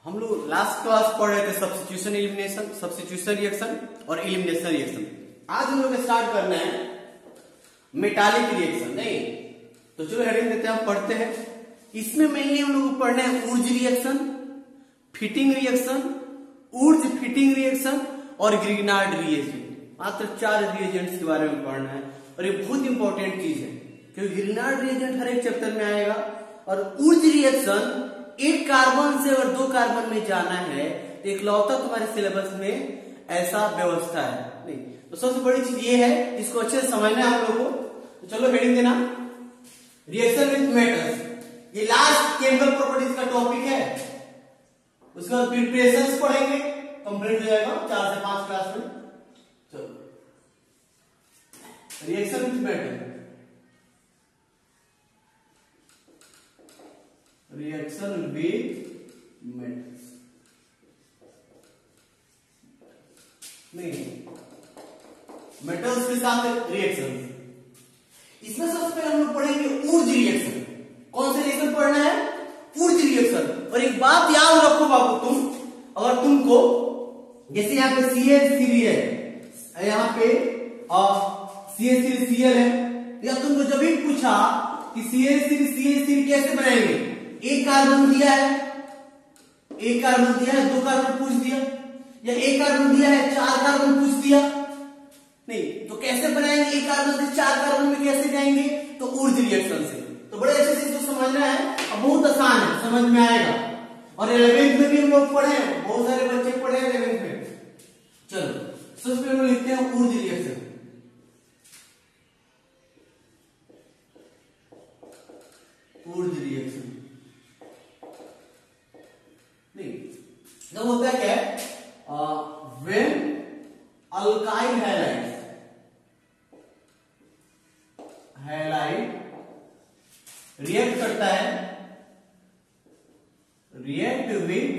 हम लोग last class पढ़ रहे थे सब्स्टिट्यूशन एलिमिनेशन, सब्स्टिट्यूशन रिएक्शन और एलिमिनेशन रिएक्शन। आज हम लोग स्टार्ट करना है मेटालिक रिएक्शन। नहीं तो चलो हेडिंग देते हैं, हम पढ़ते हैं। इसमें मेनली हम लोग को पढ़ना है Wurtz reaction, fitting reaction, Wurtz fitting reaction और ग्रिग्नार्ड रिएजेंट। मात्र 4 रिएजेंट्स के बारे में पढ़ना है और ये बहुत इंपॉर्टेंट चीज है क्योंकि ग्रिग्नार्ड रिएजेंट हर एक चैप्टर में आएगा। और ऊर्ज रिएक्शन एक कार्बन से अगर 2 कार्बन में जाना है तो इकलौता तुम्हारे सिलेबस में ऐसा व्यवस्था है। नहीं तो सबसे बड़ी चीज ये है, इसको अच्छे से समझना है हम लोगों को। तो चलो हेडिंग देना, रिएक्शन विथ मेटल्स। ये लास्ट केमिकल प्रॉपर्टीज का टॉपिक है। उसके बाद प्रिपरेशंस पढ़ेंगे, कंप्लीट हो जाएगा 4 से 5 क्लास में। चलो reaction with metal, reaction with metals. नहीं मेटल्स के साथ रिएक्शन। इसमें सबसे पहले हम लोग पढ़ेंगे ऊर्ज रिएक्शन। कौन सा रिएक्शन पढ़ना है? Wurtz reaction. और एक बात याद रखो बाबू, तुम अगर तुमको जैसे यहाँ पे CH3 है, यहाँ पे CH3Cl है, या तुमको जब भी पूछा कि CH3 कैसे बनाएंगे, एक कार्बन दिया है, 1 कार्बन दिया है, 2 कार्बन पूछ दिया, या 1 कार्बन दिया है, 4 कार्बन पूछ दिया, नहीं तो कैसे बनाएंगे? 1 कार्बन से 4 कार्बन में कैसे जाएंगे? तो ऊर्ज रिएक्शन से। तो बड़े अच्छे से इसको समझना है, अब बहुत आसान है, समझ में आएगा। और 11th में भी हम लोग पढ़े, बहुत सारे बच्चे पढ़े 11th में। चलो सबसे पहले हम लिखते हैं ऊर्ज रिएक्शन। ऊर्ज रिएक्शन नहीं जब होता है क्या है, व्हेन अल्काइल हैलाइड रिएक्ट करता है, रिएक्ट विथ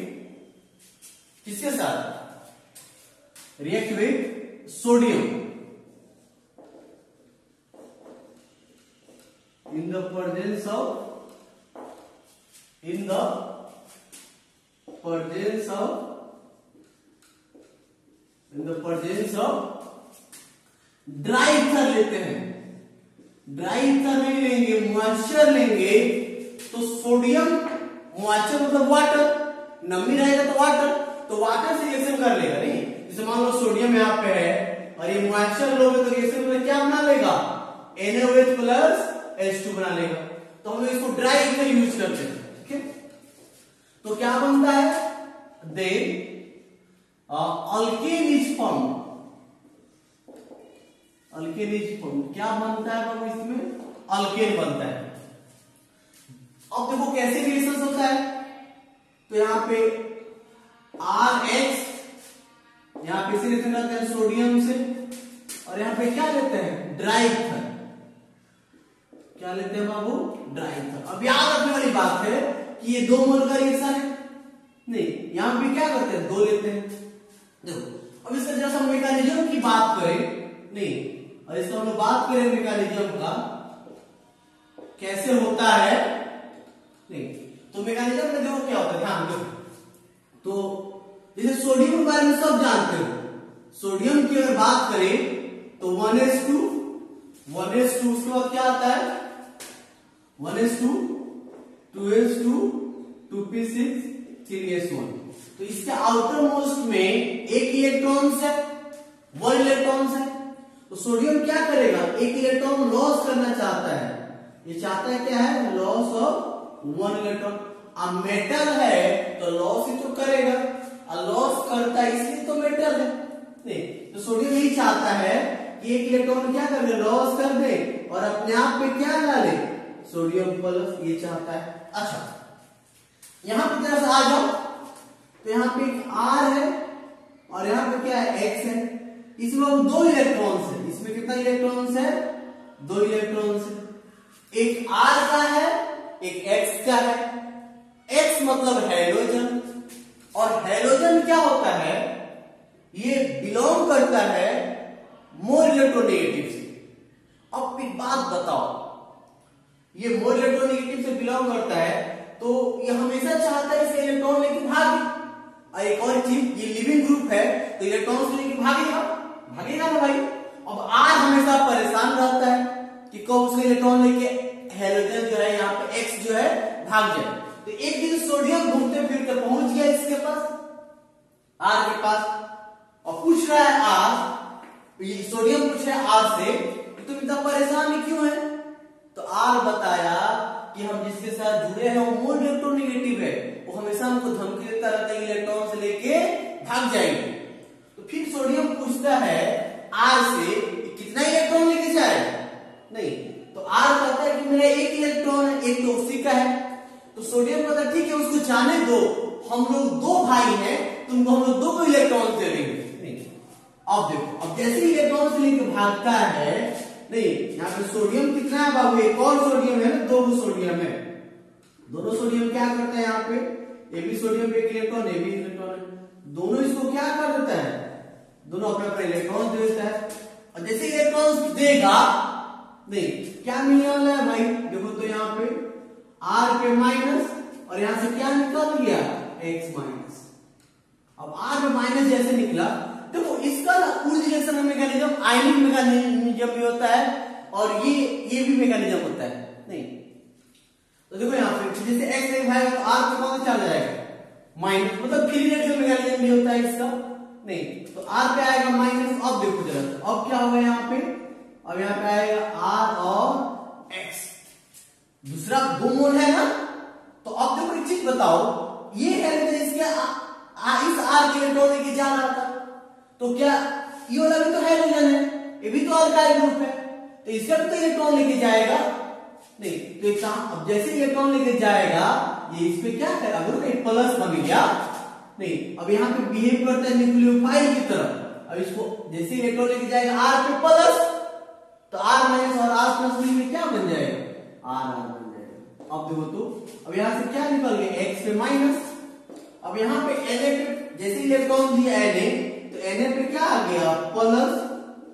किसके साथ? React with sodium in the presence of dry ether लेते हैं। ड्राई ईथर नहीं लेंगे, मॉइस्चर लेंगे। तो सोडियम मॉइस्चर मतलब वाटर, नमी रहेगा तो वाटर, तो वाटर से रिएक्शन कर लेगा। नहीं जैसे मान लो सोडियम यहाँ पे है और ये मॉइस्चर लोगे तो रिएक्शन में क्या बना लेगा? NaOH प्लस H2 बना लेगा। तो हम इसको ड्राई ईथर यूज करते हैं। ठीक है, तो क्या बनता है? Then alkane is formed. Alkane is formed क्या बनता है बाबू? इसमें अल्केन बनता है। अब देखो कैसे रिएक्शन होता है। तो यहाँ पे RH, यहाँ पे से रिएक्शन करते हैं सोडियम से, और यहाँ पे क्या लेते हैं? Dry ether. क्या लेते हैं बाबू? Dry ether. अब याद रखने वाली बात है कि ये 2 मोल का रिएक्शन है। नहीं यहां पे क्या करते हैं? 2 लेते हैं। देखो अब इसका जैसा हम मैकेनिज्म की बात करें, नहीं और इसका हम लोग बात करें मैकेनिज्म का कैसे होता है, नहीं तो मैकेनिज्म में देखो क्या होता है, ध्यान दो। तो जैसे सोडियम के बारे में सब जानते हो। सोडियम की अगर बात करें तो 1s2 उसके बाद क्या आता है? 1s2 2s2 2p6 3s1। तो इसके आउटर मोस्ट में 1 इलेक्ट्रॉन है, 1 इलेक्ट्रॉन है। तो सोडियम क्या करेगा? 1 इलेक्ट्रॉन लॉस करना चाहता है। ये चाहता है क्या है? Loss of 1 electron. अब मेटल है तो लॉस ही तो करेगा, और लॉस करता है इसलिए तो मेटल है। नहीं तो सोडियम यही चाहता है कि 1 इलेक्ट्रॉन क्या कर दे? लॉस कर दे और अपने आप पे क्या डाले? Sodium plus. ये चाहता है। अच्छा यहां पे जरा सा आ जाओ, तो यहाँ पे एक R है और यहाँ पे क्या है? X है। इसमें 2 इलेक्ट्रॉन्स है। इसमें कितना इलेक्ट्रॉन्स है? 2 इलेक्ट्रॉन्स है। एक R का है, एक X का है। X मतलब हैलोजन, और हैलोजन क्या होता है? ये बिलोंग करता है मोर इलेक्ट्रोनेगेटिव से। अब एक बात बताओ, ये मोर इलेक्ट्रोनेगेटिव से बिलोंग करता है तो ये हमेशा चाहता है इसे इलेक्ट्रॉन लेके भागे। और एक और चीज, ये लिविंग ग्रुप है तो इलेक्ट्रॉन से लेके भागेगा, भागेगा ना भाई। अब R हमेशा परेशान रहता है कि कब उसका इलेक्ट्रॉन लेके हेलोजन जो है यहाँ पे X जो है भाग जाए। तो एक दिन सोडियम घूमते फिरते पहुंच गया इसके पास, R के पास, और पूछ रहा है R, ये सोडियम पूछ रहा है R से कि तुम इतना परेशान क्यों है? तो R बताया कि हम जिसके साथ जुड़े हैं वो मोल इलेक्ट्रोनेगेटिव है, वो हमेशा हमको धमकी देता रहता है इलेक्ट्रॉन से लेके भाग जाएंगे। तो फिर सोडियम पूछता है R से कितना इलेक्ट्रॉन लेके जाएगा? नहीं, तो R कहता है कि मेरा एक इलेक्ट्रॉन है, एक तो उसी का है। तो सोडियम कहता है ठीक है उसको जाने दो, हम लोग दो भाई हैं, तुमको हम लोग दो को इलेक्ट्रॉन दे देंगे। नहीं, अब देखो, अब जैसे इलेक्ट्रॉन से लेके भागता है, नहीं यहाँ पे सोडियम कितना है बाबू? एक और सोडियम है ना, दो सोडियम है, दोनों सोडियम क्या करते हैं यहाँ पे, ये भी सोडियम पे एक इलेक्ट्रॉन, ये भी इलेक्ट्रॉन है, दोनों इसको क्या कर देता है, दोनों अपना अपना इलेक्ट्रॉन दे देता है। और जैसे इलेक्ट्रॉन देगा, नहीं क्या मिलने वाला है भाई? देखो तो यहाँ पे R पे माइनस, और यहां से क्या निकल गया? X minus. अब R पे माइनस जैसे निकला, देखो इसका कुल रिएक्शन मैकेनिज्म आयनिक मैकेनिज्म भी होता है और ये भी मैकेनिज्म होता है। नहीं तो देखो यहाँ पे जैसे X नहीं भाई तो R पे कौन चला जाएगा? माइनस, मतलब फ्री रिएक्शन मैकेनिज्म भी होता है इसका। नहीं तो R पे आएगा माइनस। अब देखो जरा, अब क्या होगा यहाँ पे? अब यहाँ पे आएगा R और X, दूसरा दो मोल है ना। तो अब देखो एक चीज बताओ, ये है इसके इस R के इलेक्ट्रॉन लेके जा रहा था, तो क्या ये वाला भी तो हाइड्रोजन है, ये भी तो अल्काइल ग्रुप है, तो इसका भी तो इलेक्ट्रॉन लेके जाएगा। नहीं तो एक अब जैसे इलेक्ट्रॉन लेके जाएगा, ये इस पे क्या करेगा? अगर एक प्लस बन गया, नहीं अब यहाँ पे बिहेव करता है न्यूक्लियोफाइल की तरह। अब इसको जैसे इलेक्ट्रॉन लेके जाएगा R पे प्लस, तो R माइनस और R प्लस मिलकर क्या बन जाएगा? R बन जाएगा। अब देखो तो अब यहां से क्या निकल गया? X पे माइनस। अब यहाँ पे Na पे जैसे इलेक्ट्रॉन दिया Na, तो Na पे क्या आ गया? प्लस।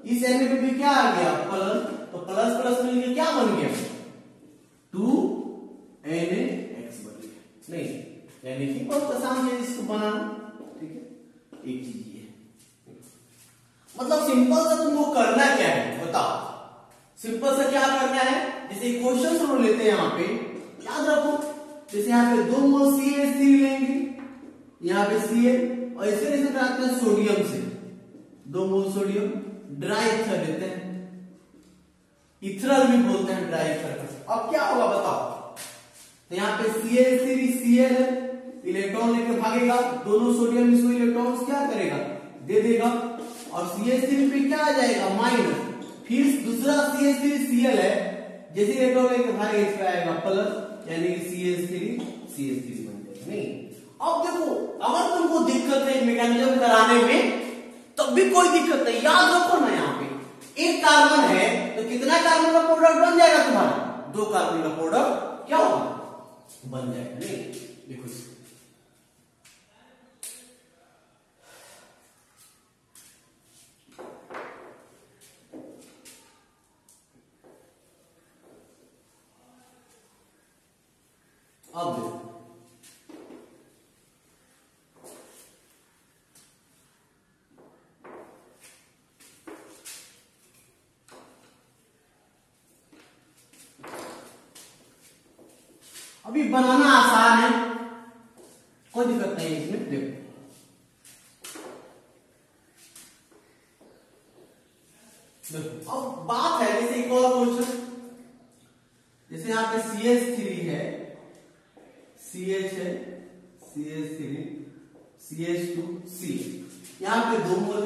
इस Na पे भी क्या आ गया? प्लस। तो प्लस प्लस मिलकर क्या बन गया? 2NaX बन गया। नहीं यानी कि बहुत आसान है इसको बनाना, ठीक है। एक चीज ये मतलब सिंपल सा तुमको करना क्या है बताओ? सिंपल सा क्या करना है? जैसे क्वेश्चन हम लेते हैं यहाँ पे, याद रखो, जैसे यहाँ पे 2 मोल CH3 लेंगे, यहाँ पे Cl, और इसे रिएक्शन कराते हैं सोडियम से, 2 मोल सोडियम, ड्राई ईथर लेते हैं, इथरल भी बोलते हैं ड्राई ईथर। अब क्या होगा बताओ? तो यहाँ पे Cl3 Cl है, इलेक्ट्रॉन लेकर भागेगा, दोनों सोडियम इसको इलेक्ट्रॉन क्या करेगा? दे देगा, और CH3 पे क्या आ जाएगा? माइनस। फिर दूसरा CH3 Cl है, जैसे इलेक्ट्रॉन लेकर भागेगा इस पे आएगा प्लस, यानी CH3 बन जाएगा। नहीं अब देखो, अगर तुमको दिक्कत है मैकेनिज्म कराने में, तब भी कोई दिक्कत नहीं, याद रखो ना, यहाँ पे एक कार्बन है तो कितना कार्बन का प्रोडक्ट बन जाएगा तुम्हारा? 2 कार्बन का प्रोडक्ट क्या होगा? बन जाएगा। नहीं देखो अब देखो, अभी बनाना आसान है, कोई दिक्कत नहीं है इसमें। देखो अब बात है, जैसे एक और क्वेश्चन, जैसे यहाँ पे CH3 है, CH है, CH3, CH2, C, यहाँ पे 2 मोल,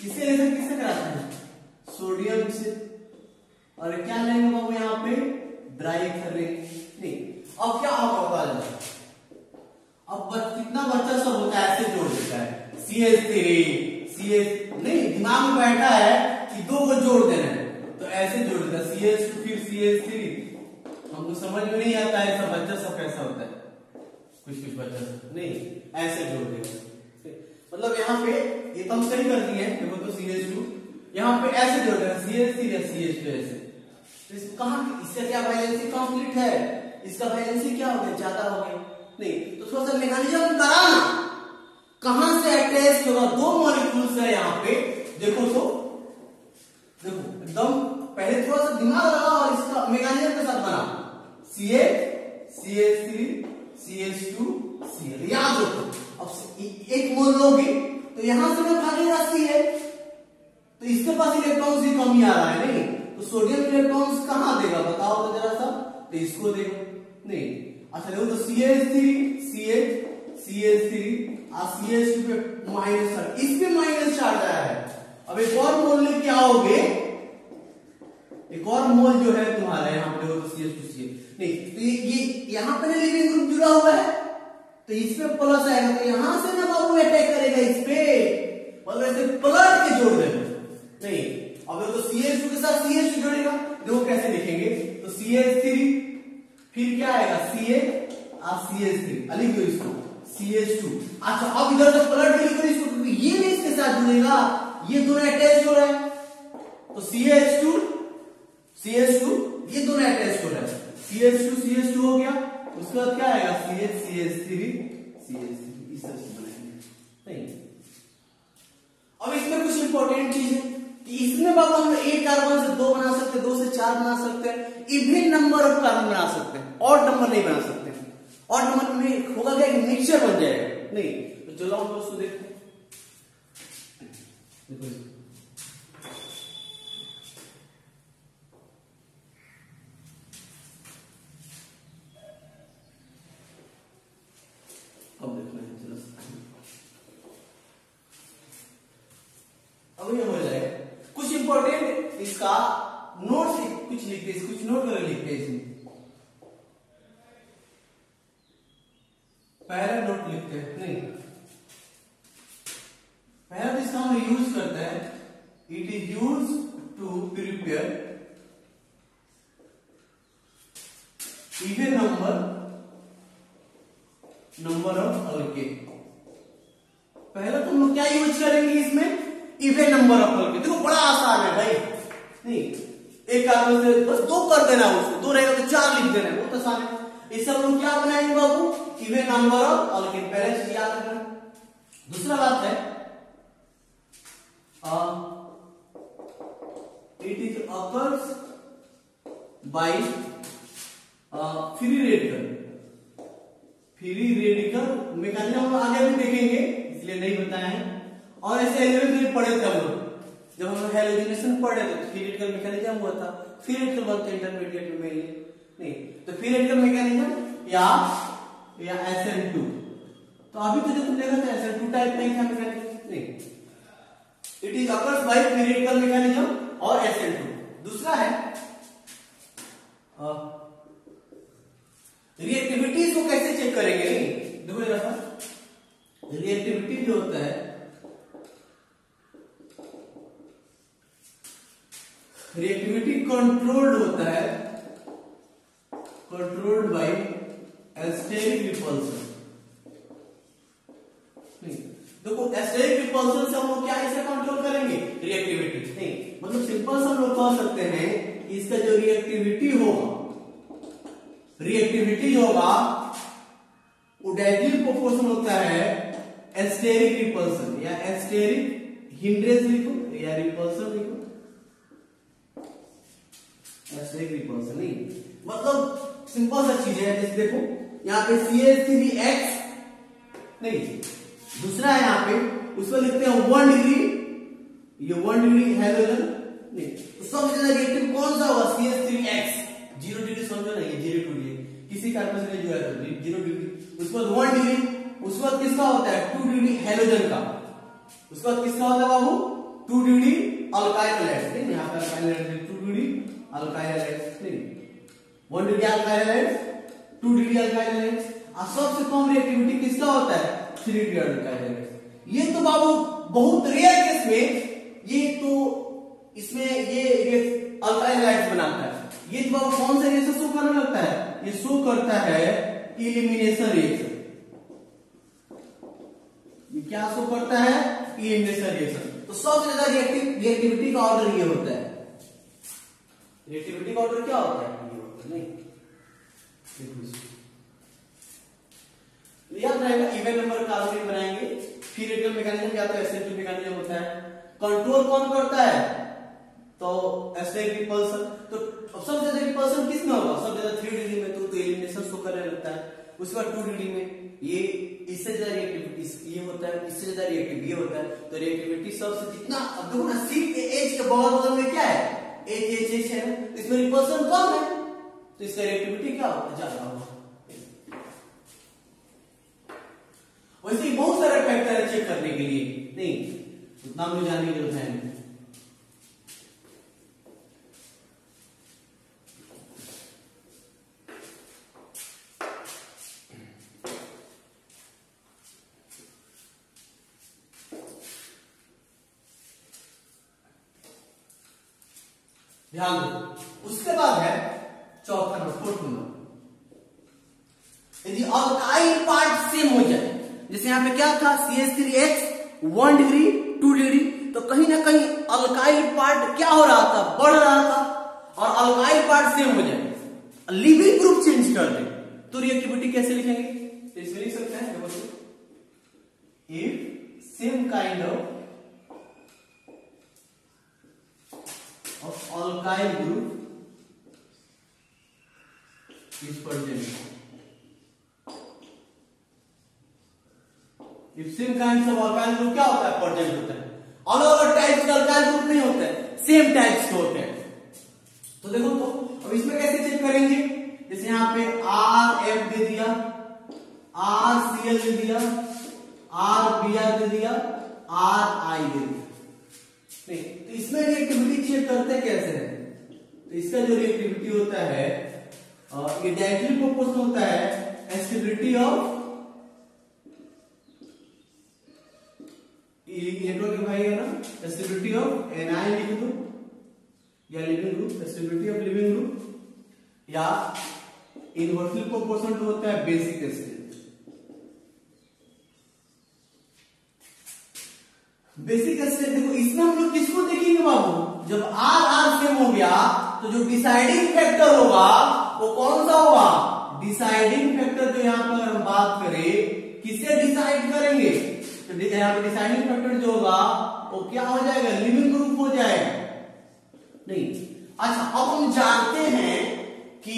इसे रिएक्शन किससे कराते हैं? सोडियम से। और क्या लेंगे बाबू? यहाँ पे ड्राई ईथर लेंगे। नहीं अब क्या होगा? अब कितना बच्चा सब होता है ऐसे जोड़ देता है, CH3 नहीं दिमाग में बैठा है कि 2 को जोड़ देना है, तो ऐसे जोड़ देता है CH2 फिर CH3। हमको समझ में नहीं आता है सब बच्चा सब कैसा होता है, कुछ बच्चा नहीं ऐसे जोड़ देगा। मतलब यहाँ पे ये तो हम सही कर दिए हैं, देखो तो CH2 यहाँ पे ऐसे जोड़ देगा, CH3 या CH2 ऐसे। तो कहां इसका क्या वैलेंसी कंप्लीट है, इसका वैलेंसी क्या हो गया? ज्यादा हो गया। नहीं तो थोड़ा सा मैकेनिज्म कहां से अटैच होगा, दो मॉलिक्यूल्स है यहाँ पे, देखो तो देखो एकदम पहले थोड़ा सा दिमाग लगा और इसका मैकेनिज्म के साथ बना, CH CH3 CH2 Cl, याद रखो। अब एक मोल लोगे तो यहां से मैं भागेगा CH, तो इसके पास इलेक्ट्रॉन्स की कमी आ रहा है नहीं, तो सोडियम इलेक्ट्रॉन्स कहां देगा बताओ तो जरा सा, तो इसको देगा नहीं। अच्छा देखो तो CH3 CH3 और CH2 पे माइनस चार्ज, इस पे माइनस चार्ज आया है। अब एक और मोल लेके आओगे, एक और मोल जो है तुम्हारा यहाँ पे देखो तो CH2 नहीं, तो ये यहाँ पे लिविंग ग्रुप जुड़ा हुआ है, तो इस पे प्लस आएगा, तो यहां से ना बाबू अटैक करेगा इस पे, मतलब ऐसे पलट के जोड़ देगा नहीं। अब तो CH2 के साथ CH2 जोड़ेगा, देखो कैसे लिखेंगे, तो CH3 फिर क्या आएगा CH और CH3, लिख दो इसको CH2। अच्छा अब इधर से पलट के लिखो इसको, क्योंकि ये भी इसके साथ जुड़ेगा, ये दोनों अटैच हो रहा है, तो CH2 ये दोनों अटैच हो रहा है, CH2 हो गया, उसके बाद क्या आएगा CH3 इस तरह से बनाएंगे नहीं। अब इसमें कुछ इंपॉर्टेंट चीज है कि इसमें बाबा हम एक कार्बन से 2 बना सकते हैं, 2 से 4 बना सकते हैं, इवन नंबर ऑफ कार्बन बना सकते हैं, ऑड नंबर नहीं बना सकते। ऑड नंबर में होगा क्या, एक मिक्सचर बन जाएगा नहीं। तो चलो हम दोस्तों देखते हैं, अब देखना है, चलो अब ये हो जाएगा। कुछ इंपॉर्टेंट इसका नोट्स कुछ लिखते हैं, कुछ नोट करके लिखते हैं इसमें। पहला नोट लिखते हैं नहीं, पहला तो इसका हम यूज करते हैं, it is use to prepare even number of alkane. पहला तो हम लोग क्या यूज करेंगे इसमें, इवन नंबर ऑफ अल्केन। देखो बड़ा आसान है भाई नहीं, एक कार्बन से बस 2 कर देना, उसको 2 रहेगा तो 4 लिख देना, बहुत आसान है। इससे हम लोग क्या बनाएंगे बाबू, इवन नंबर ऑफ अल्केन, पहले चीज याद रखना। दूसरा बात है it is occurs by free radical mechanism हम आगे भी देखेंगे, इसलिए नहीं बताए हैं। और ऐसे 11th में पढ़े थे हम लोग, जब हम लोग हैलोजिनेशन पढ़े थे तो फ्री रेडिकल मैकेनिज्म हुआ था, फ्री रेडिकल बनते इंटरमीडिएट में मेनली नहीं, तो फ्री रेडिकल मैकेनिज्म या SN2। तो अभी तो जो तुम देखा था SN2 टाइप नहीं था मैकेनिज्म नहीं, it is occurs by free radical mechanism और SN2। दूसरा है रिएक्टिविटी को कैसे चेक करेंगे नहीं, देखो जरा सा, रिएक्टिविटी जो होता है, रिएक्टिविटी कंट्रोल्ड होता है, कंट्रोल्ड बाय एस्टेरिक रिपल्सन। देखो एस्टेरिक रिपल्सन से हम लोग क्या इसे कंट्रोल करेंगे, रिएक्टिविटी नहीं, मतलब सिंपल से हम लोग कह सकते हैं कि इसका जो रिएक्टिविटी होगा वो डायरेक्टली प्रोपोर्शनल होता है एस्टेरिक रिपल्सन या एस्टेरिक हिंड्रेंस लिखो या रिपल्सन लिखो, एस्टेरिक रिपल्सन नहीं, मतलब सिंपल सा चीज है। जैसे देखो यहाँ पे CH3X नहीं, दूसरा है यहाँ पे उसको लिखते हैं 1 डिग्री, ये 1 डिग्री हैलोजन नहीं, तो सबसे ज्यादा रिएक्टिव कौन सा होगा, CH3X। 0 डिग्री समझो ना, ये 0 डिग्री किसी कार्बन से नहीं जुड़ा है, 0 डिग्री, उसके बाद 1 डिग्री, उसके बाद किसका होता है 2 डिग्री हैलोजन का, उसके बाद किसका होता है बाबू 2 डिग्री अल्काइल हैलाइड्स नहीं, यहाँ पे alkyl halides 2 degree alkyl halides नहीं, 1 degree alkyl halides 2 degree alkyl halides. और सबसे कम रिएक्टिविटी किसका होता है 3 डिग्री अल्काइल हैलाइड्स। ये तो बाबू बहुत रेयर केस में, ये तो इसमें ये अल्काइल हैलाइड्स बनाता है, ये तो बाबू कौन सा रिएक्शन शो करने लगता है, ये शो करता है इलिमिनेशन रिएक्शन। ये क्या शो करता है, इलिमिनेशन रिएक्शन। तो सबसे ज्यादा रिएक्टिविटी का ऑर्डर ये होता है, रिएक्टिविटी का ऑर्डर क्या होता है, ये होता है नहीं, याद रहेगा। इवन नंबर कार्बन बनाएंगे फ्री रेडिकल मैकेनिज्म या तो एसिडिक मैकेनिज्म होता है। कंट्रोल कौन करता है? तो एस्टेरिक रिपल्सन। तो सबसे ज्यादा रिपल्सन किस में होगा? सबसे ज्यादा 3 डिग्री में, तो एलिमिनेशन शो करने लगता है। उसके बाद 2 डिग्री में ये इससे ज्यादा रिएक्टिविटी ये होता है, इससे ज्यादा रिएक्टिव ये होता है। तो रिएक्टिविटी सबसे जितना, अब देखो ना सी के एच के बगल में क्या है? एच है, तो इसमें रिपल्सन कम है, तो इसका रिएक्टिविटी क्या होगा? ज्यादा होगा। वैसे बहुत सारे फैक्टर है चेक करने के लिए, नहीं उतना मुझे जानने की जरूरत है नहीं। ध्यान दो। उसके बाद है चौथा नंबर, 4th नंबर, यदि अल्काइल पार्ट सेम हो जाए, जैसे यहां पे क्या था? CH3X 1 डिग्री 2 डिग्री, तो कहीं ना कहीं अल्काइल पार्ट क्या हो रहा था? बढ़ रहा था। और अल्काइल पार्ट सेम हो जाए, लिविंग ग्रुप चेंज कर दे, तो रिएक्टिविटी कैसे लिखेंगे? तो इसमें लिख सकते हैं, देखो, if same kind of alkyl group is present, if same kinds of alkyl group क्या होता है? प्रेजेंट होता है। अलग अलग टाइप्स के alkyl group नहीं होते हैं, सेम टाइप्स के होते हैं। तो देखो, तो अब इसमें कैसे चेक करेंगे? जैसे यहाँ पे RF दे दिया, RCl दे दिया, RBr दे दिया, RI दे दिया, नहीं, तो इसमें रिएक्टिविटी चेक करते कैसे है? तो इसका जो रिएक्टिविटी होता है ये डायरेक्टली प्रोपोर्शनल होता है एस्टेबिलिटी ऑफ इलेक्ट्रॉन के भाई है ना, एस्टेबिलिटी ऑफ एनआई लिख दो, या leaving group, stability of leaving group, या इनवर्सली प्रोपोर्शनल होता है बेसिक एस्टेबिलिटी। बेसिक एस्टेट देखो, इसमें हम लोग किसको देखेंगे बाबू? जब आर सेम हो गया तो जो डिसाइडिंग फैक्टर होगा वो कौन सा होगा? डिसाइडिंग फैक्टर जो यहाँ पर हम बात करें, किसे डिसाइड करेंगे? तो यहाँ पर डिसाइडिंग फैक्टर जो होगा वो क्या हो जाएगा? लिविंग ग्रुप हो जाएगा, नहीं। अच्छा, अब हम जानते हैं कि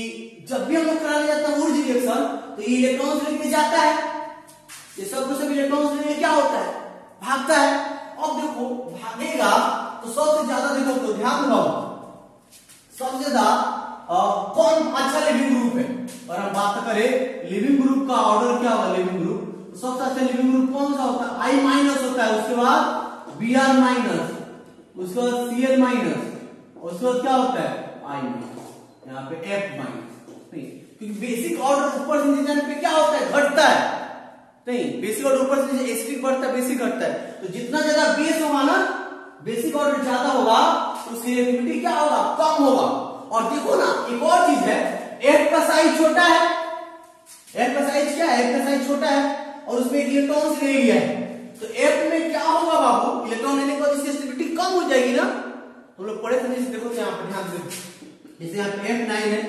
जब भी हम लोग कराने जाता है वुर्ज रिएक्शन, तो ये इलेक्ट्रॉन लेके जाता है, ये सब इलेक्ट्रॉन लेके क्या होता है? भागता है। अब देखो, भागेगा तो सबसे ज्यादा देखो, तो ध्यान दो, सबसे ज्यादा कौन अच्छा लिविंग ग्रुप है? और हम बात करें लिविंग ग्रुप का ऑर्डर क्या होगा? लिविंग ग्रुप सबसे अच्छा लिविंग ग्रुप कौन सा होता है? I माइनस होता है, उसके बाद Br माइनस, उसके बाद Cl माइनस, उसके बाद क्या होता है? I माइनस, यहाँ पे F माइनस, नहीं, क्योंकि बेसिक ऑर्डर ऊपर से नीचे जाने पे क्या होता है? घटता है, नहीं, बेसिक ऑर्डर ऊपर से नीचे एसिडिक बढ़ता है, बेसिक घटता है। तो जितना ज्यादा बेस होगा ना, बेसिक ऑर्डर ज्यादा होगा, तो उसकी रिएक्टिविटी क्या होगा? कम होगा। और देखो ना, एक और चीज है, F का साइज छोटा है, F का साइज क्या है? F का साइज छोटा है, और उसमें इलेक्ट्रॉन ले लिया है, तो F में क्या होगा बाबू? इलेक्ट्रॉन लेने के बाद उसकी एसिडिटी कम हो जाएगी ना। हम लोग पढ़े थे, देखो यहाँ पर ध्यान दो, जैसे यहाँ पे F9 है,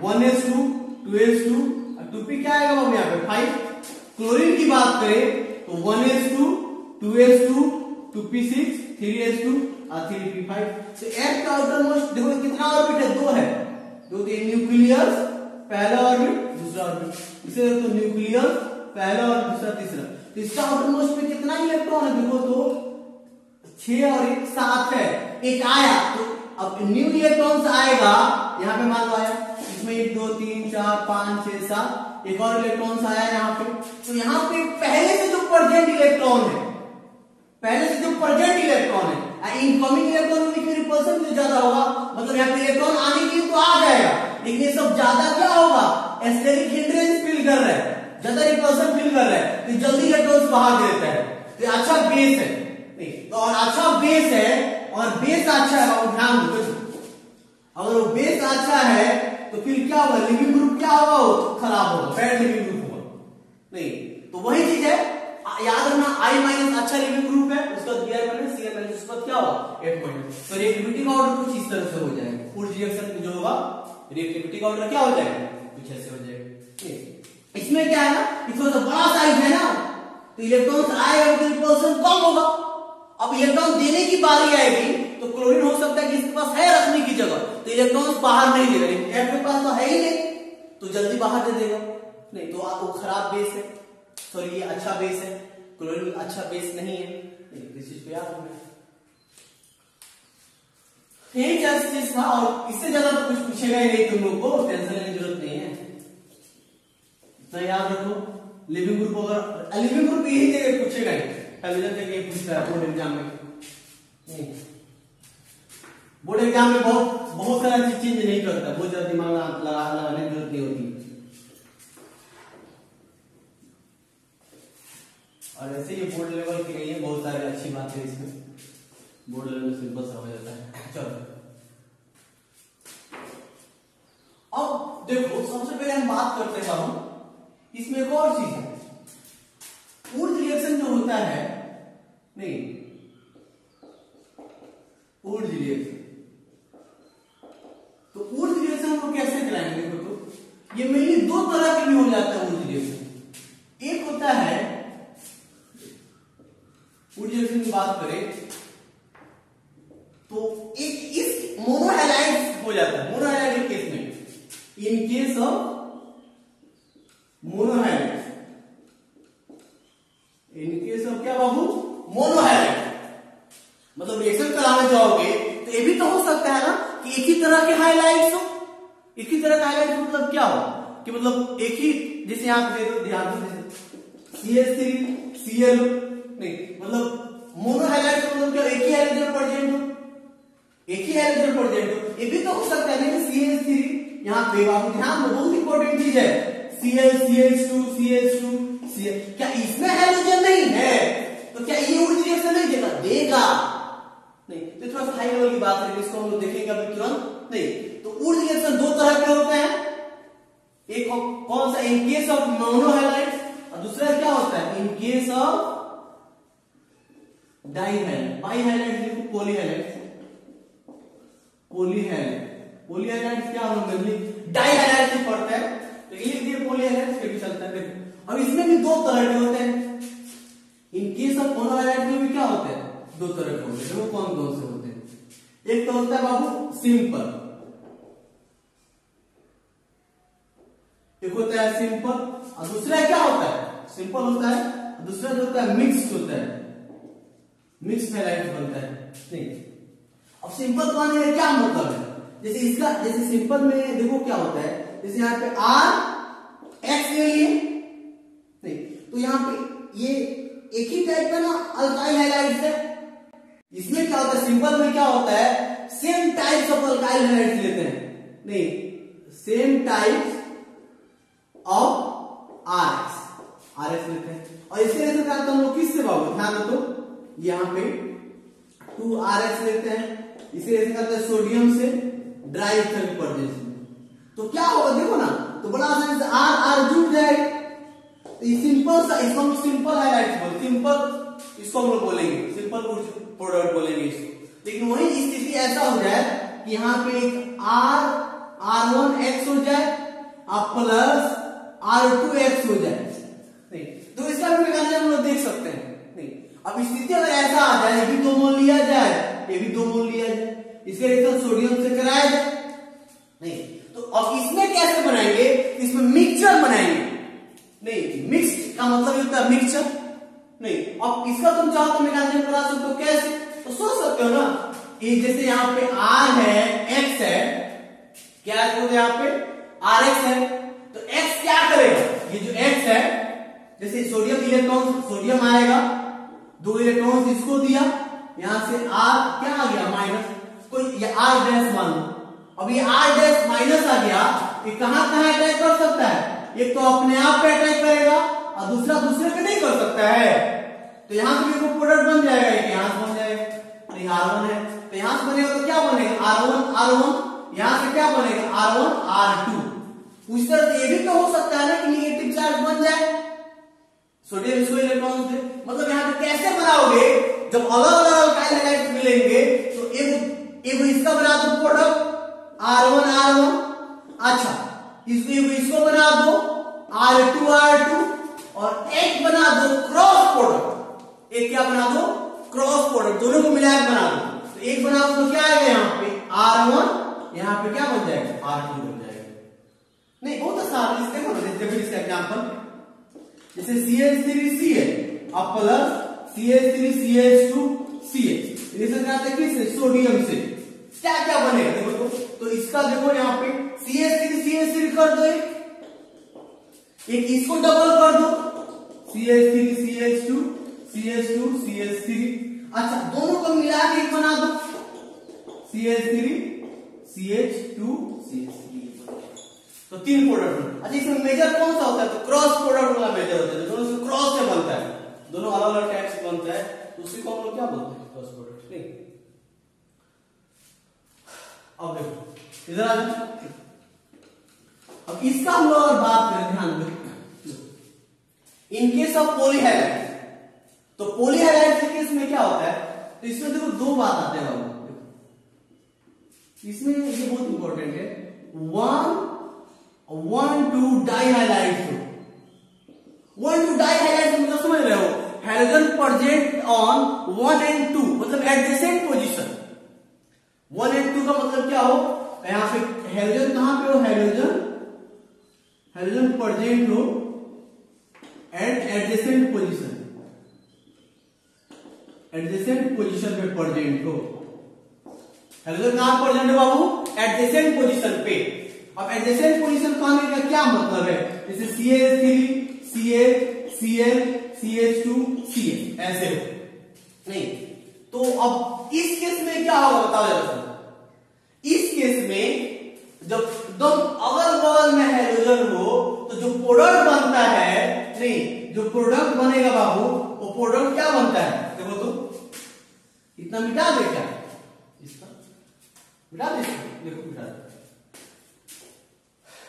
1s2 2s2 और 2p क्या आएगा बाबू? यहाँ पे 5। क्लोरीन की बात करें तो 1s2 2s2 2p6 3s2 और 3p5। तो F का आउटर मोस्ट देखो कितना ऑर्बिट है? 2 है, 2 न्यूक्लियस, पहला ऑर्बिट दूसरा ऑर्बिट, इसे तो न्यूक्लियस पहला और दूसरा तीसरा। तो इसका आउटर मोस्ट में कितना इलेक्ट्रॉन है? देखो तो 6 और 1 7 है, एक आया, तो अब न्यू इलेक्ट्रॉन आएगा, यहाँ पे मान लो आया, इसमें 1 2 3 4 5 6 7 एक और इलेक्ट्रॉन आया यहाँ पे। तो यहाँ पे पहले से जो प्रेजेंट इलेक्ट्रॉन है, पहले से जो प्रेजेंट इलेक्ट्रॉन है, इनकमिंग इलेक्ट्रॉन की रिपल्सन जो ज्यादा होगा, मतलब यहाँ पे इलेक्ट्रॉन आने के लिए तो आ जाएगा, लेकिन ये सब ज्यादा क्या होगा? एस्टेरिक हिंड्रेंस फील कर रहा है, ज्यादा रिपल्सन फील कर रहा है, तो जल्दी इलेक्ट्रॉन बाहर दे देता है। तो अच्छा बेस है, नहीं तो, और अच्छा बेस है, और बेस अच्छा है, और ध्यान दो, अगर वो बेस अच्छा है तो फिर क्या होगा? लिविंग ग्रुप क्या होगा? वो खराब होगा, बैड लिविंग ग्रुप होगा, नहीं। तो वही चीज है, याद रखना, I माइनस अच्छा लिविंग ग्रुप है, उसका Br माइनस Cl माइनस, उसका क्या होगा? F minus. तो रिएक्टिविटी का ऑर्डर कुछ इस तरह से हो जाएगा, फुल रिएक्शन जो होगा रिएक्टिविटी का ऑर्डर क्या हो जाएगा? कुछ ऐसे हो जाएगा। इसमें क्या है ना, इसमें तो बड़ा साइज है ना, तो इलेक्ट्रॉन आएगा तो रिपल्सन कम होगा। अब इलेक्ट्रॉन देने की बारी आएगी तो क्लोरीन हो सकता है कि इसके पास है रखने की जगह, तो इलेक्ट्रॉन बाहर नहीं देगा, लेकिन F के पास तो है ही नहीं तो जल्दी बाहर दे देगा। नहीं तो वो खराब बेस है, सॉरी ये अच्छा बेस है, क्लोरीन अच्छा बेस नहीं है। इस चीज को याद रखना, यही चीज था। और इससे ज्यादा तो कुछ पूछेगा ही नहीं, तुम लोग को टेंशन लेने की जरूरत नहीं है, इतना याद रखो। लिविंग ग्रुप, अगर लिविंग ग्रुप यही जगह पूछेगा ही, पूछता है बोर्ड एग्जाम में। बोर्ड एग्जाम में बहुत सारा चीज चेंज नहीं करता, बहुत ज्यादा दिमाग लगाने की जरूरत नहीं होती। और ऐसे ये बोर्ड लेवल की नहीं है, बहुत सारी अच्छी बात है इसमें, बोर्ड लेवल में सिंपल सा हो जाता है। चलो अब देखो, सबसे पहले हम बात करते हैं इसमें एक और चीज है, पूर्ण रिएक्शन जो होता है, नहीं पूर्ण रिएक्शन, तो पूर्ण रिएक्शन को कैसे कराएंगे? देखो तो ये मेनली दो तरह के भी हो जाता है पूर्ण रिएक्शन। एक होता है पूर्ण रिएक्शन की बात करें तो एक इस मोनोहैलाइड हो जाता है, मोनोहैलाइड के केस में, in case of monohalide, in case of क्या बाबू? मोनोहैलाइड। मतलब रिएक्शन कराने जाओगे तो ये भी तो हो सकता है ना कि एक ही तरह के हाइलाइट्स हो। एक ही तरह का हाइलाइट मतलब क्या हो कि मतलब एक ही, जैसे यहां पे दे दो ध्यान से CH3 Cl, नहीं मतलब मोनोहैलाइड का मतलब क्या? एक ही हाइड्रोजन प्रेजेंट हो, एक ही हाइड्रोजन प्रेजेंट हो। ये भी तो हो सकता है ना कि CH3 यहां पे, बाबू ध्यान दो, बहुत इंपॉर्टेंट चीज है, Cl CH2 CH2 Cl, क्या इसमें हाइड्रोजन नहीं है तो क्या ये ऊर्जा रिएक्शन नहीं देगा? देगा। नहीं तो थोड़ा सा हाई लेवल की बात है, इसको हम लोग देखेंगे अभी तुरंत नहीं। तो ऊर्जा रिएक्शन दो तरह के होते हैं, एक कौन सा? इन केस ऑफ मोनोहैलाइड, और दूसरा क्या होता है? इन केस ऑफ डाइहैलाइड, बाइहैलाइड देखो, पॉलीहैलाइड, पॉलीहैलाइड, पॉलीहैलाइड क्या होगा? डाइहैलाइड से पड़ता है तो ये भी पॉलीहैलाइड फिर भी चलता है। देखो अब इसमें भी दो तरह के होते हैं, इन केस ऑफ मोनोहैलाइड में भी क्या होते हैं? दो तरह के होते हैं। वो कौन कौन से होते हैं? एक तो होता है बाबू सिंपल, एक होता है सिंपल, और दूसरा क्या होता है? सिंपल होता है, दूसरा जो होता है मिक्स होता है, मिक्स हैलाइड बनता है। नहीं अब सिंपल पाने का क्या मतलब है? जैसे इसका, जैसे सिंपल में देखो क्या होता है, जैसे यहाँ पे RX ले लिए, नहीं तो यहाँ पे ये एक ही टाइप का ना अल्काइल हैलाइड्स है। इसमें क्या होता है? सिंपल में क्या होता है? Same types of alkyl halides लेते हैं, नहीं सेम टाइप्स ऑफ RX लेते हैं। और इसे ऐसे करते हम लोग किससे बाबू? ध्यान दो तो यहाँ पे 2RX लेते हैं, इसे ऐसे करते हैं सोडियम से डाइइथाइल प्रेजेंस में। तो क्या होगा देखो ना, तो बड़ा आसानी से R जुड़ जाएगा। तो ये सिंपल सा, इसको हम सिंपल हाइलाइट बोलते, सिंपल इसको हम लोग बोलेंगे, सिंपल प्रोडक्ट बोलेंगे इसको। लेकिन वही स्थिति ऐसा हो जाए कि यहाँ पे एक R1X हो जाए और प्लस R2X हो जाए, नहीं तो इसका भी मैकेनिज्म हम लोग देख सकते हैं। नहीं अब स्थिति अगर ऐसा आ जाए, ये भी 2 मोल लिया जाए, ये भी 2 मोल लिया जाए, इसके रिएक्शन सोडियम से कराया जाए, नहीं तो अब इसमें कैसे बनाएंगे? इसमें मिक्सचर बनाएंगे। नहीं मिक्स का मतलब ये होता है मिक्सचर। नहीं अब इसका तुम चाहो तो मैकेनिज्म करा सकते हो, कैसे? तो सोच सकते हो ना, ये जैसे यहाँ पे R है, X है, क्या है यहाँ पे RX है, तो X क्या करेगा? ये जो X है, जैसे सोडियम इलेक्ट्रॉन, सोडियम आएगा, 2 इलेक्ट्रॉन इसको दिया, यहां से R क्या आ गया? माइनस, कोई ये R डैश मान लो। अब ये R डैश माइनस आ गया, ये कहां कहां अटैक कर सकता है? एक तो अपने आप पे अटैक करेगा और दूसरा दूसरे पे नहीं कर सकता है। तो यहां से भी प्रोडक्ट बन जाएगा, एक यहां से बन जाएगा, नहीं R1 है तो यहां से बनेगा, तो क्या बनेगा? R1, यहां से क्या बनेगा? R1 R2। उस तरह ये भी तो हो सकता है ना कि नेगेटिव चार्ज बन जाए सोडियम इसको इलेक्ट्रॉन से। मतलब यहाँ पे कैसे बनाओगे? जब अलग अलग अल्काइल हैलाइड मिलेंगे तो एक इसका बना दो प्रोडक्ट R1, अच्छा इसको बना दो R2 और एक बना दो क्रॉस प्रोडक्ट। एक क्या बना दो? क्रॉस प्रोडक्ट, दोनों को मिलाकर बना दो। तो एक बनाओ तो क्या आएगा यहाँ पे R1, यहाँ पे क्या बन जाएगा? R2 बन जाएगा। नहीं बहुत आसान है, देखो ना, देखो इसका एग्जांपल, जैसे CH3Cl अब प्लस CH3CH2 CH, रिएक्शन कराते हैं किससे? सोडियम से। क्या क्या बनेगा देखो तो इसका देखो यहाँ पे CH3CH3 कर दो, एक इसको डबल कर दो CH3CH2 CH2 CH3। अच्छा दोनों को मिला के एक बना दो CH3 CH2 CH3। तो 3 प्रोडक्ट। अच्छा इसमें मेजर कौन सा होता है? तो क्रॉस प्रोडक्ट वाला मेजर होता है, दोनों से क्रॉस से बनता है, दोनों अलग अलग टाइप से बनता है, तो उसी को हम लोग क्या बोलते हैं? Cross product. नहीं अब देखो इधर आ जाओ, अब इसका हम लोग अगर बात करें, ध्यान दो, इन केस ऑफ पॉलीहैलाइड, तो पॉलीहैलाइड के केस में क्या होता है? तो इसमें देखो दो बात आते हैं बाबू, इसमें ये बहुत इंपॉर्टेंट है, 1,2 डाइहाइलाइड। 1,2 डाइहाइलाइड मतलब समझ रहे हो? हाइड्रोजन प्रेजेंट ऑन 1 and 2, मतलब एडजेसेंट पोजीशन। 1 and 2 का मतलब क्या हो? यहां पे हाइड्रोजन कहां पे हो? हाइड्रोजन प्रेजेंट हो at adjacent position, adjacent position पे प्रेजेंट हो। हाइड्रोजन कहां प्रेजेंट हो बाबू? एडजेसेंट पोजीशन पे। अब एडजेसेंट पोजीशन कहने का क्या मतलब है? जैसे CH3 CH Cl CH2 Cl ऐसे हो, नहीं तो अब इस केस में क्या होगा बताओ जरा। इस केस में जब एकदम अगल बगल में हाइड्रोजन हो तो जो प्रोडक्ट बनता है, नहीं जो प्रोडक्ट बनेगा बाबू, वो प्रोडक्ट क्या बनता है? देखो तो इतना मिटा दे, क्या इसका मिटा दे, देखो मिटा दे,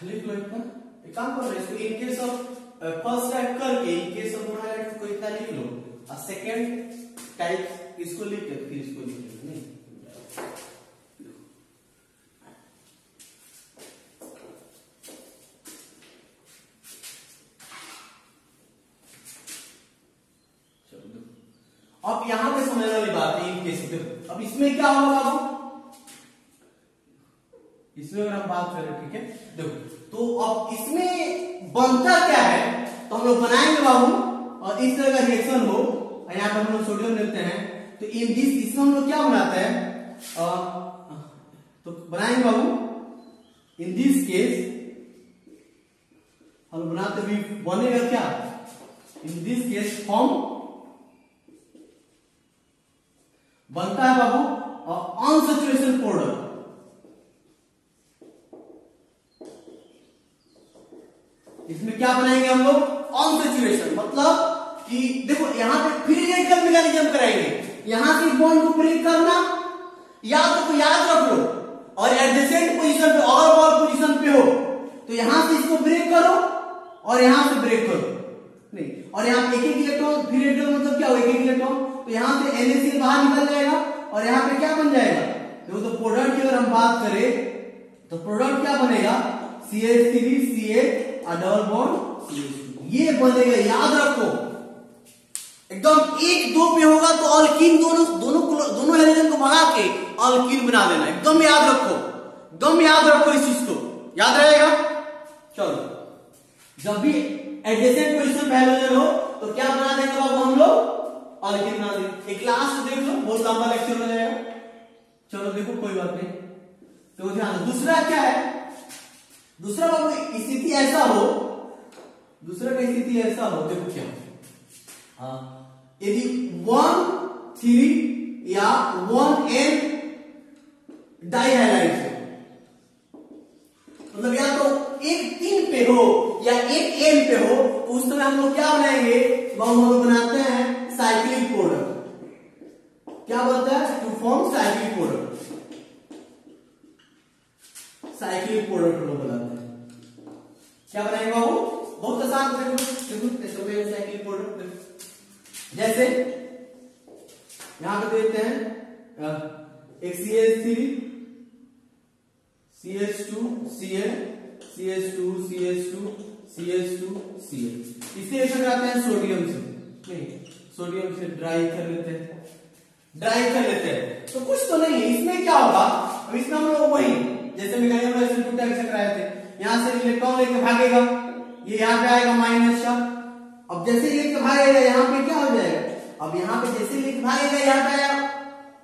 लिख लो इतना। एक काम करो इसको इन केस ऑफ फर्स्ट टाइप करके, इन केस ऑफ मोनोहाइड्राइड को इतना लिख लो, और सेकंड टाइप इसको लिख के फिर इसको लिख लो। नहीं अब यहां पे समझने वाली बात है इन केस में। अब इसमें क्या होगा बाबू? इसमें अगर हम बात करें, ठीक है देखो, तो अब इसमें बनता क्या है? तो हम लोग बनाएंगे बाबू, और इस तरह का रिएक्शन हो, यहाँ पे हम लोग सोडियम लेते हैं, तो इन दिस इसमें हम लोग क्या बनाते हैं? तो बनाएंगे बाबू, इन दिस केस हम बनाते भी बनेगा क्या? इन दिस केस फॉर्म बनता है बाबू अनसैचुरेशन प्रोडक्ट। इसमें क्या बनाएंगे हम लोग? अनसैचुरेशन, मतलब कि देखो यहां पे फ्री रेडिकल मैकेनिज्म कराएंगे, यहां से बॉन्ड को ब्रेक करना, या तो याद रख लो, और एडजेसेंट पोजीशन पे अगल बगल पोजीशन पे हो तो यहां से इसको ब्रेक करो और यहां से ब्रेक करो, नहीं और यहां पे एक इलेक्ट्रॉन, फ्री रेडिकल मतलब क्या हो? एक इलेक्ट्रॉन, तो यहां से NaCl बाहर निकल जाएगा और यहां पे क्या बन जाएगा? देखो तो प्रोडक्ट की अगर हम बात करें तो प्रोडक्ट क्या बनेगा? CH3CH डबल बॉन्ड CH2, ये बनेगा, याद रखो। एकदम 1-2 पे होगा तो अल्कीन, दोनों हाइड्रोजन को भगा के अल्कीन बना देना, एकदम याद रखो, एकदम याद रखो इस चीज को, याद रहेगा। चलो जब भी एडजेसेंट पोजीशन पे हाइड्रोजन हो तो क्या बना देंगे बाबू हम लोग? अल्कीन बना देंगे। एक लास्ट देख लो, बहुत लंबा लेक्चर हो जाएगा। चलो देखो कोई बात नहीं, तो ध्यान दो। दूसरा क्या है? दूसरा बाबू स्थिति ऐसा हो, दूसरा का स्थिति ऐसा हो, देखो क्या, यदि 1,3 या 1N डाइहाइलाइड है, मतलब या तो एक 3 पे हो या एक N पे हो, तो उस समय हम लोग क्या बनाएंगे? हम लोग बनाते हैं साइक्लिक प्रोडक्ट। क्या बनता है? To form cyclic product, cyclic product लोग बनाते हैं। क्या बनाएंगे बाबू? बहुत आसान, साइक्लिक प्रोडक्ट। जैसे यहां पे देते हैं एक CH3 CH2 Cl CH2 CH2 CH2 CH। इसे ऐसा कराते हैं सोडियम से, नहीं सोडियम से ड्राई कर लेते हैं, तो कुछ तो नहीं है इसमें। क्या होगा अब इसमें हम लोग वही जैसे मैकेनिकल रिएक्शन टू टाइप से कराए थे, यहां से इलेक्ट्रॉन लेके भागेगा, ये यहाँ पे आएगा माइनस का। अब जैसे ये लेके भागेगा यहाँ पे क्या हो जाएगा, अब यहाँ पे जैसे लेके भागेगा यहाँ पे आया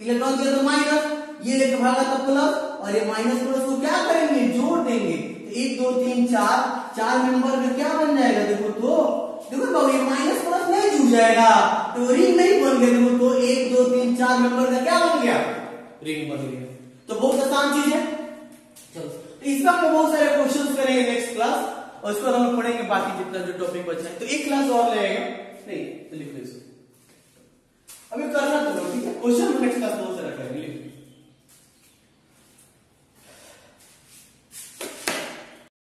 इलेक्ट्रॉन दिया तो माइनस, ये लेके भागा तो प्लस, और ये माइनस प्लस को क्या करेंगे जोड़ देंगे, 1 2 3 4 मेंबर का क्या बन जाएगा, देखो बाबू ये माइनस प्लस नहीं जुड़ जाएगा तो रिंग नहीं बन गया, देखो तो 1 2 3 4 मेंबर का क्या बन गया, रिंग बन गया। तो बहुत आसान चीज है। चलो इसका हम बहुत सारे क्वेश्चंस करेंगे नेक्स्ट क्लास, और इसको हम लोग पढ़ेंगे बाकी जितना जो टॉपिक बचा है, तो एक क्लास और लगेगा नहीं तो लिख लो इसको अभी करना तो ठीक है, क्वेश्चन नेक्स्ट क्लास बहुत सारा करेंगे।